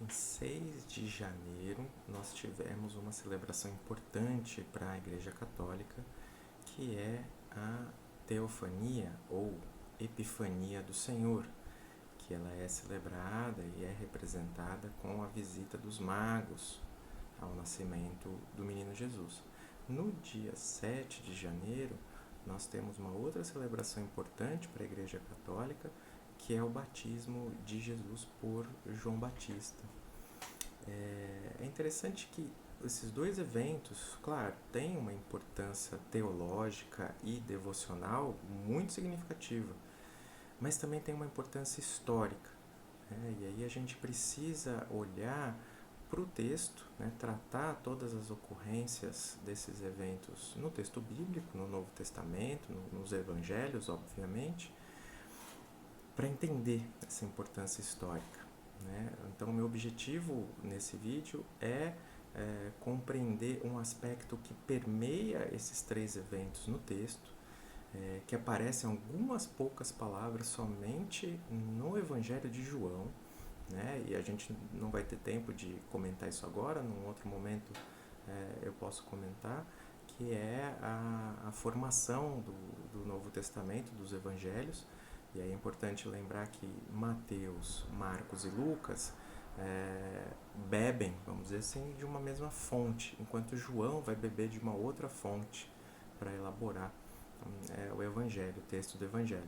Em 6 de janeiro, nós tivemos uma celebração importante para a Igreja Católica, que é a Teofania ou Epifania do Senhor, que ela é celebrada e é representada com a visita dos magos ao nascimento do menino Jesus. No dia 7 de janeiro, nós temos uma outra celebração importante para a Igreja Católica, que é o batismo de Jesus por João Batista. É interessante que esses dois eventos, claro, têm uma importância teológica e devocional muito significativa, mas também tem uma importância histórica. E aí a gente precisa olhar para o texto, tratar todas as ocorrências desses eventos no texto bíblico, no Novo Testamento, nos Evangelhos, obviamente, para entender essa importância histórica. Então, o meu objetivo nesse vídeo é compreender um aspecto que permeia esses três eventos no texto, que aparecem algumas poucas palavras somente no Evangelho de João, e a gente não vai ter tempo de comentar isso agora, num outro momento eu posso comentar, que é a formação do Novo Testamento, dos Evangelhos. E aí é importante lembrar que Mateus, Marcos e Lucas bebem, vamos dizer assim, de uma mesma fonte, enquanto João vai beber de uma outra fonte para elaborar o Evangelho, o texto do Evangelho.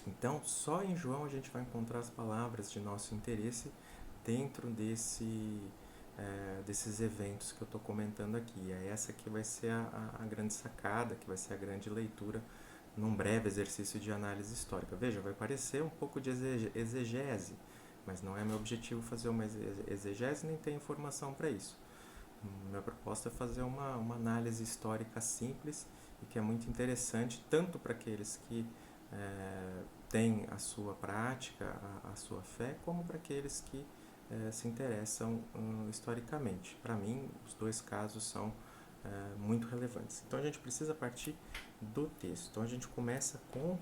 Então, só em João a gente vai encontrar as palavras de nosso interesse dentro desses eventos que eu estou comentando aqui. É essa que vai ser a grande sacada, que vai ser a grande leitura num breve exercício de análise histórica. Veja, vai parecer um pouco de exegese, mas não é meu objetivo fazer uma exegese, nem ter informação para isso. Minha proposta é fazer uma análise histórica simples e que é muito interessante, tanto para aqueles que têm a sua prática, a sua fé, como para aqueles que se interessam historicamente. Para mim, os dois casos são muito relevantes. Então a gente precisa partir do texto. Então a gente começa com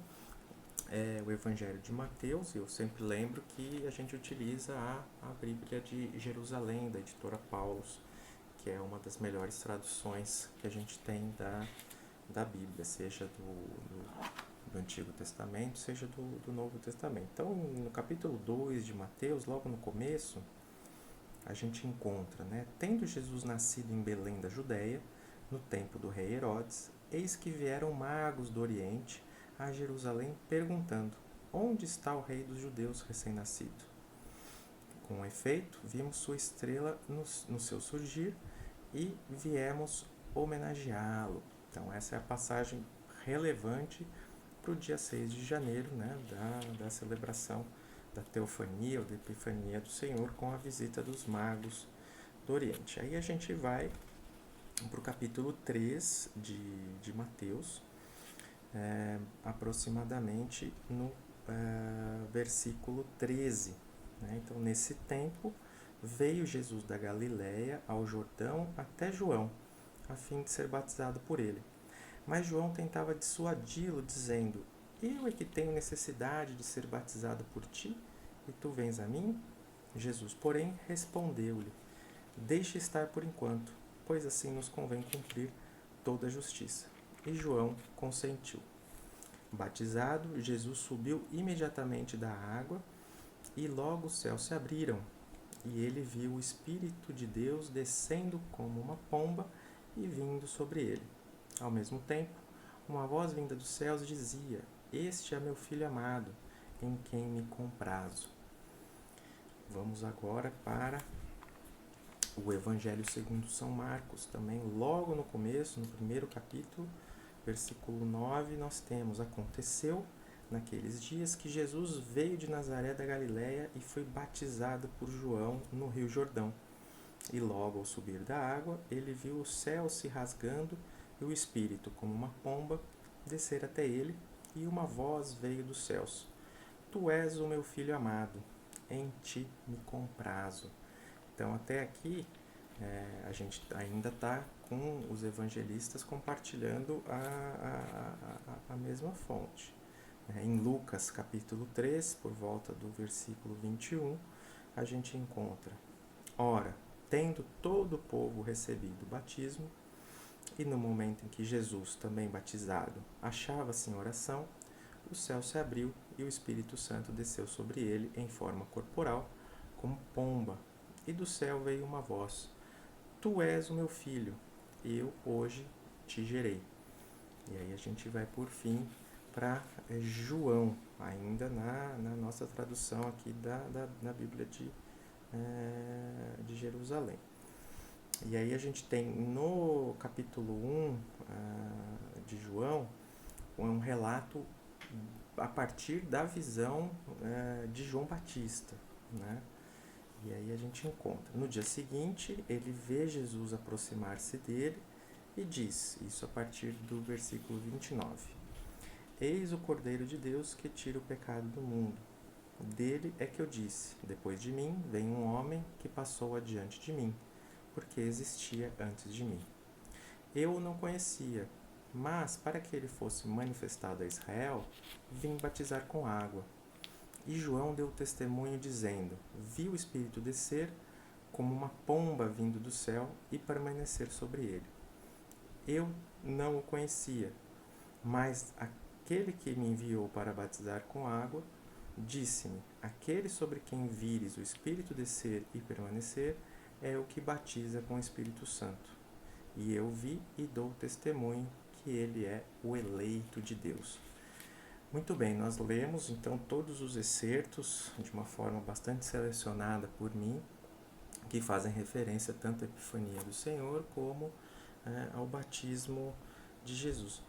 o Evangelho de Mateus, e eu sempre lembro que a gente utiliza a Bíblia de Jerusalém, da editora Paulus, que é uma das melhores traduções que a gente tem da Bíblia, seja do Antigo Testamento, seja do Novo Testamento. Então, no capítulo 2 de Mateus, logo no começo, a gente encontra, tendo Jesus nascido em Belém da Judéia, no tempo do rei Herodes, eis que vieram magos do Oriente a Jerusalém perguntando: onde está o rei dos judeus recém-nascido? Com efeito, vimos sua estrela no seu surgir e viemos homenageá-lo. Então, essa é a passagem relevante para o dia 6 de janeiro, da celebração da Teofania ou da Epifania do Senhor com a visita dos magos do Oriente. Aí a gente vai para o capítulo 3 de Mateus, aproximadamente no versículo 13. Então, nesse tempo, veio Jesus da Galiléia ao Jordão até João, a fim de ser batizado por ele. Mas João tentava dissuadi-lo, dizendo: eu é que tenho necessidade de ser batizado por ti, e tu vens a mim? Jesus, porém, respondeu-lhe: deixe estar por enquanto, pois assim nos convém cumprir toda a justiça. E João consentiu. Batizado, Jesus subiu imediatamente da água, e logo os céus se abriram, e ele viu o Espírito de Deus descendo como uma pomba e vindo sobre ele. Ao mesmo tempo, uma voz vinda dos céus dizia: este é meu Filho amado, em quem me comprazo. Vamos agora para o Evangelho segundo São Marcos. Também logo no começo, no primeiro capítulo, versículo 9, nós temos: aconteceu naqueles dias que Jesus veio de Nazaré da Galiléia e foi batizado por João no rio Jordão. E logo ao subir da água, ele viu o céu se rasgando e o Espírito, como uma pomba, descer até ele, e uma voz veio dos céus: tu és o meu Filho amado, em ti me comprazo. Então, até aqui, a gente ainda está com os evangelistas compartilhando a mesma fonte. Em Lucas capítulo 3, por volta do versículo 21, a gente encontra: ora, tendo todo o povo recebido o batismo, e no momento em que Jesus, também batizado, achava-se em oração, o céu se abriu e o Espírito Santo desceu sobre ele em forma corporal, como pomba, e do céu veio uma voz: Tu és o meu filho, eu hoje te gerei. E aí a gente vai por fim para João, ainda na nossa tradução aqui na Bíblia de Jerusalém. E aí a gente tem no capítulo 1 de João um relato a partir da visão de João Batista, né? E aí a gente encontra: no dia seguinte, ele vê Jesus aproximar-se dele e diz, isso a partir do versículo 29: Eis o Cordeiro de Deus que tira o pecado do mundo. Dele é que eu disse: depois de mim vem um homem que passou adiante de mim, porque existia antes de mim. Eu o não conhecia, mas para que ele fosse manifestado a Israel, vim batizar com água. E João deu testemunho dizendo: Vi o Espírito descer como uma pomba vindo do céu e permanecer sobre ele. Eu não o conhecia, mas aquele que me enviou para batizar com água disse-me: Aquele sobre quem vires o Espírito descer e permanecer é o que batiza com o Espírito Santo. E eu vi e dou testemunho que ele é o eleito de Deus. Muito bem, nós lemos então todos os excertos de uma forma bastante selecionada por mim, que fazem referência tanto à Epifania do Senhor como ao batismo de Jesus.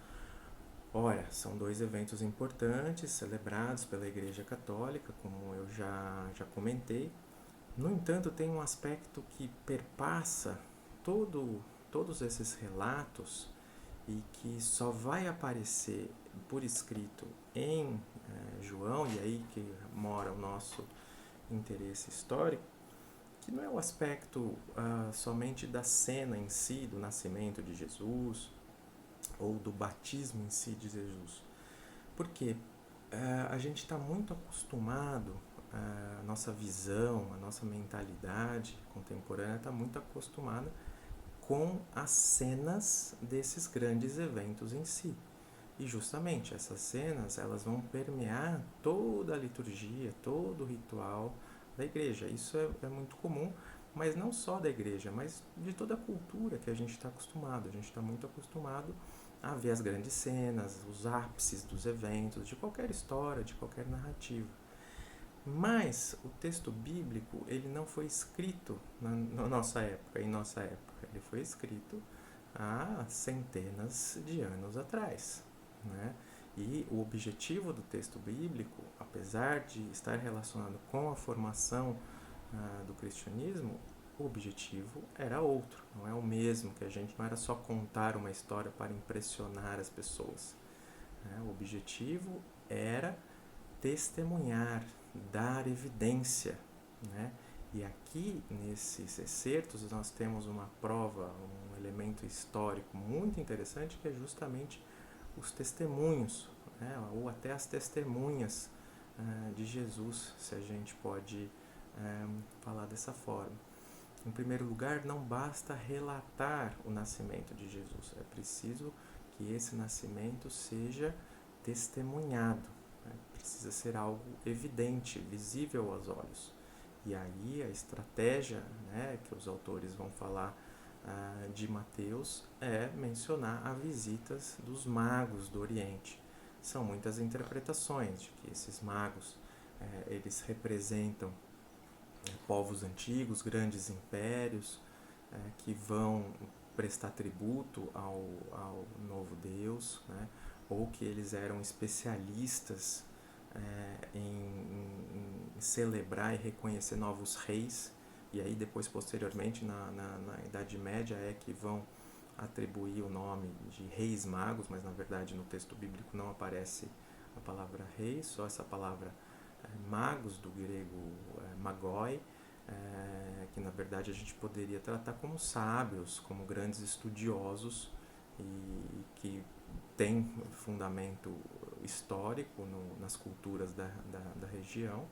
Ora, são dois eventos importantes celebrados pela Igreja Católica, como eu já comentei. No entanto, tem um aspecto que perpassa todos esses relatos e que só vai aparecer por escrito em João, e aí que mora o nosso interesse histórico, que não é o aspecto somente da cena em si, do nascimento de Jesus, ou do batismo em si de Jesus. Porque a gente está muito acostumado, a nossa visão, a nossa mentalidade contemporânea está muito acostumada com as cenas desses grandes eventos em si. E justamente essas cenas, elas vão permear toda a liturgia, todo o ritual da igreja. Isso é muito comum, mas não só da igreja, mas de toda a cultura que a gente está acostumado. A gente está muito acostumado a ver as grandes cenas, os ápices dos eventos, de qualquer história, de qualquer narrativa. Mas o texto bíblico, ele não foi escrito na nossa época, em nossa época. Ele foi escrito há centenas de anos atrás, né? E o objetivo do texto bíblico, apesar de estar relacionado com a formação do cristianismo, o objetivo era outro, não é o mesmo, que a gente não era só contar uma história para impressionar as pessoas, né? O objetivo era testemunhar, dar evidência, né? E aqui nesses excertos nós temos uma prova, um elemento histórico muito interessante, que é justamente os testemunhos, né? Ou até as testemunhas de Jesus, se a gente pode falar dessa forma. Em primeiro lugar, não basta relatar o nascimento de Jesus, é preciso que esse nascimento seja testemunhado, né? Precisa ser algo evidente, visível aos olhos. E aí a estratégia, né, que os autores vão falar de Mateus é mencionar as visitas dos magos do Oriente. São muitas interpretações de que esses magos eles representam povos antigos, grandes impérios que vão prestar tributo ao novo Deus, né? Ou que eles eram especialistas em celebrar e reconhecer novos reis, e aí depois posteriormente na Idade Média é que vão atribuir o nome de reis magos, mas na verdade no texto bíblico não aparece a palavra rei, só essa palavra magos, do grego magoi, que na verdade a gente poderia tratar como sábios, como grandes estudiosos e que tem fundamento histórico nas culturas da região.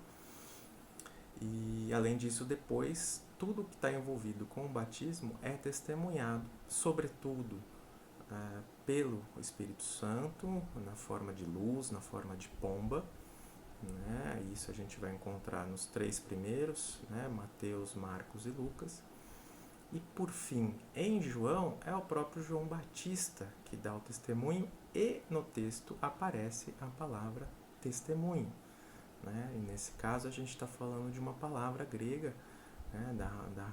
E, além disso, depois, tudo que está envolvido com o batismo é testemunhado, sobretudo pelo Espírito Santo, na forma de luz, na forma de pomba, né? Isso a gente vai encontrar nos 3 primeiros, né? Mateus, Marcos e Lucas. E, por fim, em João, é o próprio João Batista que dá o testemunho e no texto aparece a palavra testemunho. Né? E nesse caso a gente está falando de uma palavra grega, né? da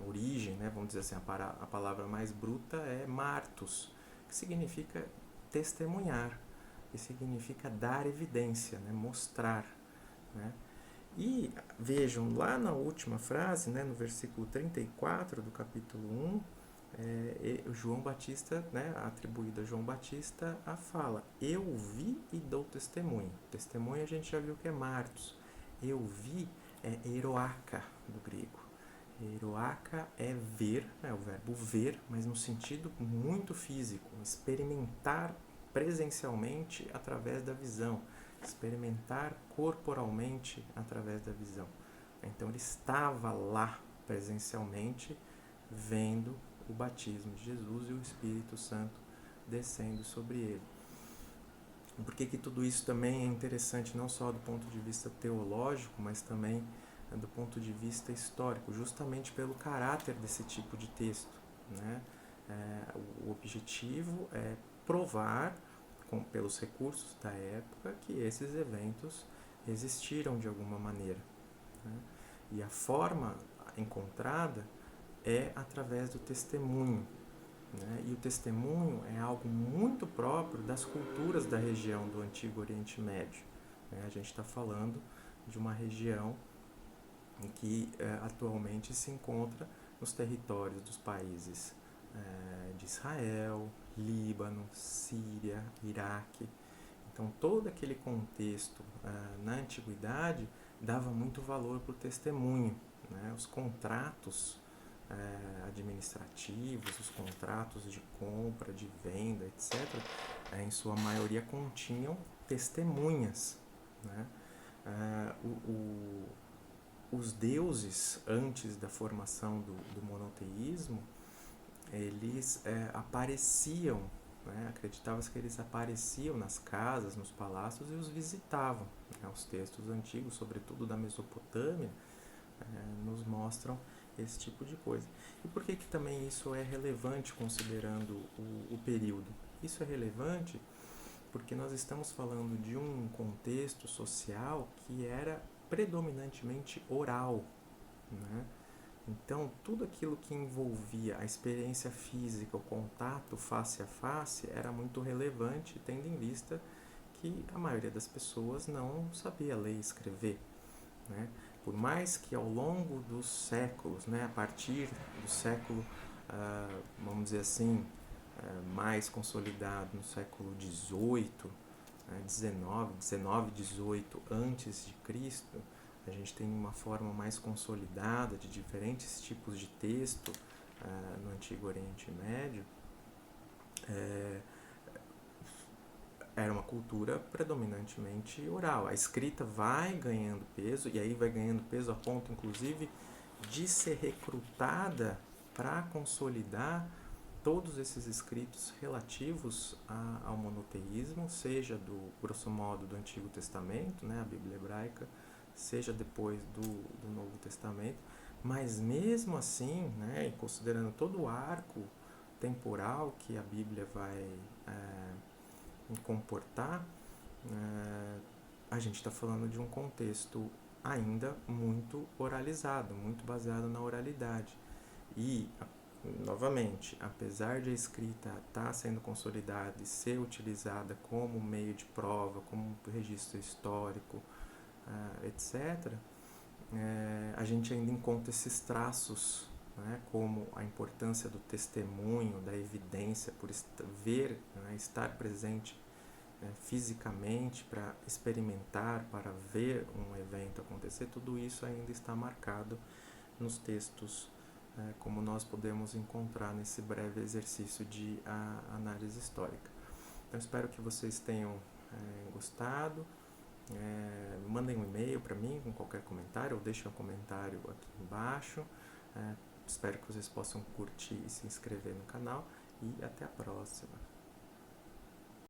origem, né? Vamos dizer assim, a palavra mais bruta é martos, que significa testemunhar, que significa dar evidência, né? Mostrar. Né? E vejam, lá na última frase, né, no versículo 34 do capítulo 1, João Batista, né, atribuído a João Batista, a fala: eu vi e dou testemunho. Testemunho a gente já viu que é martos. Eu vi é eroaka do grego. Eroaka é ver, é o verbo ver, mas no sentido muito físico, experimentar presencialmente através da visão, experimentar corporalmente através da visão. Então ele estava lá presencialmente vendo o batismo de Jesus e o Espírito Santo descendo sobre ele. Por que tudo isso também é interessante, não só do ponto de vista teológico, mas também do ponto de vista histórico, justamente pelo caráter desse tipo de texto. Né? O objetivo é provar, pelos recursos da época, que esses eventos existiram de alguma maneira. Né? E a forma encontrada é através do testemunho. Né? E o testemunho é algo muito próprio das culturas da região do Antigo Oriente Médio. Né? A gente está falando de uma região em que atualmente se encontra nos territórios dos países de Israel, Líbano, Síria, Iraque. Então, todo aquele contexto na antiguidade dava muito valor para o testemunho. Né? Os contratos administrativos, os contratos de compra, de venda, etc., em sua maioria continham testemunhas. Né? Os deuses, antes da formação do monoteísmo, eles apareciam, né? Acreditava-se que eles apareciam nas casas, nos palácios e os visitavam. Né? Os textos antigos, sobretudo da Mesopotâmia, nos mostram esse tipo de coisa. E por que também isso é relevante considerando o período? Isso é relevante porque nós estamos falando de um contexto social que era predominantemente oral. Né? Então, tudo aquilo que envolvia a experiência física, o contato face a face, era muito relevante, tendo em vista que a maioria das pessoas não sabia ler e escrever. Né? Por mais que ao longo dos séculos, né, a partir do século, vamos dizer assim, mais consolidado no século XVIII, 19, 18 antes de Cristo, a gente tem uma forma mais consolidada de diferentes tipos de texto no Antigo Oriente Médio. Era uma cultura predominantemente oral. A escrita vai ganhando peso, e aí vai ganhando peso a ponto, inclusive, de ser recrutada para consolidar todos esses escritos relativos ao monoteísmo, seja do, grosso modo, do Antigo Testamento, né, a Bíblia hebraica, seja depois do Novo Testamento, mas mesmo assim, né, considerando todo o arco temporal que a Bíblia vai comportar, a gente está falando de um contexto ainda muito oralizado, muito baseado na oralidade. E, novamente, apesar de a escrita estar sendo consolidada e ser utilizada como meio de prova, como registro histórico, etc., a gente ainda encontra esses traços, né, como a importância do testemunho, da evidência, por ver, né, estar presente fisicamente para experimentar, para ver um evento acontecer. Tudo isso ainda está marcado nos textos, como nós podemos encontrar nesse breve exercício de análise histórica. Então, espero que vocês tenham gostado. Mandem um e-mail para mim com qualquer comentário, ou deixem um comentário aqui embaixo. Espero que vocês possam curtir e se inscrever no canal, e até a próxima.